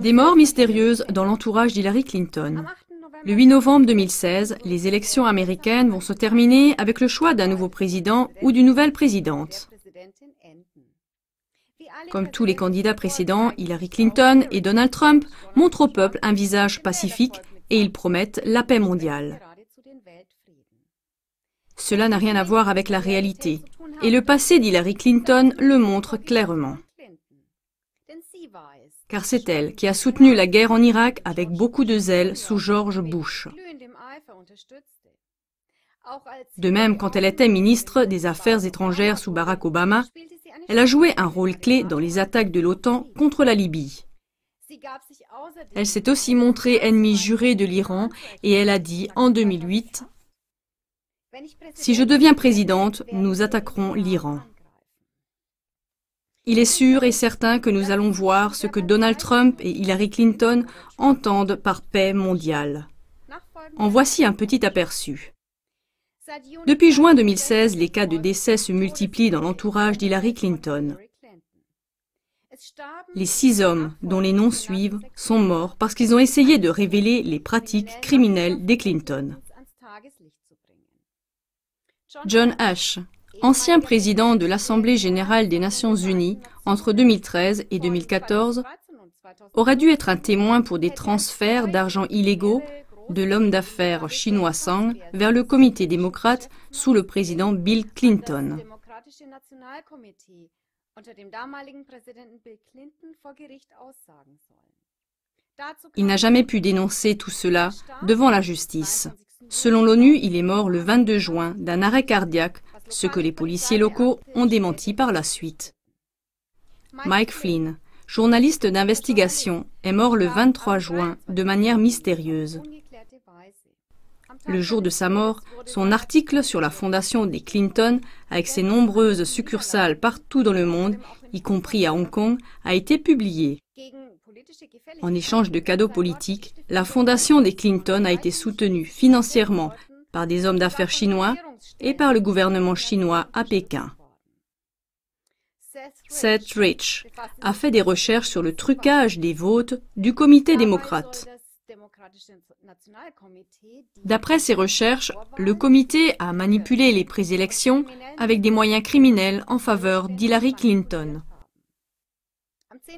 Des morts mystérieuses dans l'entourage d'Hillary Clinton. Le 8 novembre 2016, les élections américaines vont se terminer avec le choix d'un nouveau président ou d'une nouvelle présidente. Comme tous les candidats précédents, Hillary Clinton et Donald Trump montrent au peuple un visage pacifique et ils promettent la paix mondiale. Cela n'a rien à voir avec la réalité, et le passé d'Hillary Clinton le montre clairement. Car c'est elle qui a soutenu la guerre en Irak avec beaucoup de zèle sous George Bush. De même, quand elle était ministre des Affaires étrangères sous Barack Obama, elle a joué un rôle clé dans les attaques de l'OTAN contre la Libye. Elle s'est aussi montrée ennemie jurée de l'Iran et elle a dit en 2008 « Si je deviens présidente, nous attaquerons l'Iran ». Il est sûr et certain que nous allons voir ce que Donald Trump et Hillary Clinton entendent par paix mondiale. En voici un petit aperçu. Depuis juin 2016, les cas de décès se multiplient dans l'entourage d'Hillary Clinton. Les 6 hommes, dont les noms suivent, sont morts parce qu'ils ont essayé de révéler les pratiques criminelles des Clinton. John Ash, ancien président de l'Assemblée générale des Nations unies entre 2013 et 2014, aurait dû être un témoin pour des transferts d'argent illégaux de l'homme d'affaires chinois Zhang vers le comité démocrate sous le président Bill Clinton. Il n'a jamais pu dénoncer tout cela devant la justice. Selon l'ONU, il est mort le 22 juin d'un arrêt cardiaque, ce que les policiers locaux ont démenti par la suite. Mike Flynn, journaliste d'investigation, est mort le 23 juin de manière mystérieuse. Le jour de sa mort, son article sur la fondation des Clinton, avec ses nombreuses succursales partout dans le monde, y compris à Hong Kong, a été publié. En échange de cadeaux politiques, la fondation des Clinton a été soutenue financièrement par des hommes d'affaires chinois et par le gouvernement chinois à Pékin. Seth Rich a fait des recherches sur le trucage des votes du comité démocrate. D'après ses recherches, le comité a manipulé les préélections avec des moyens criminels en faveur d'Hillary Clinton.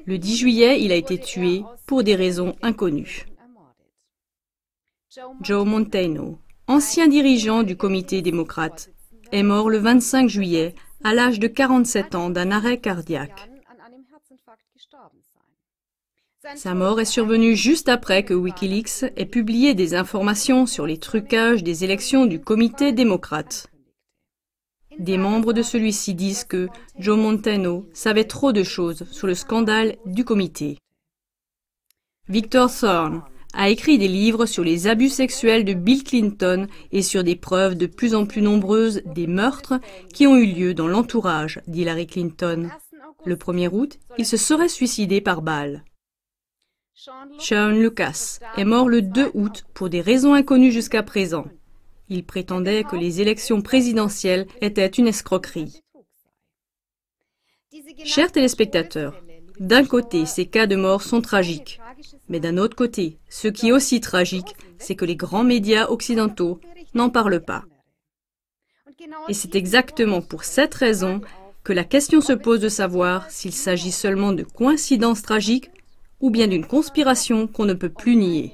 Le 10 juillet, il a été tué pour des raisons inconnues. Joe Montano, ancien dirigeant du comité démocrate, est mort le 25 juillet à l'âge de 47 ans d'un arrêt cardiaque. Sa mort est survenue juste après que Wikileaks ait publié des informations sur les trucages des élections du comité démocrate. Des membres de celui-ci disent que Joe Montano savait trop de choses sur le scandale du comité. Victor Thorne a écrit des livres sur les abus sexuels de Bill Clinton et sur des preuves de plus en plus nombreuses des meurtres qui ont eu lieu dans l'entourage d'Hillary Clinton. Le 1er août, il se serait suicidé par balle. Sean Lucas est mort le 2 août pour des raisons inconnues jusqu'à présent. Il prétendait que les élections présidentielles étaient une escroquerie. Chers téléspectateurs, d'un côté, ces cas de mort sont tragiques. Mais d'un autre côté, ce qui est aussi tragique, c'est que les grands médias occidentaux n'en parlent pas. Et c'est exactement pour cette raison que la question se pose de savoir s'il s'agit seulement de coïncidences tragiques ou bien d'une conspiration qu'on ne peut plus nier.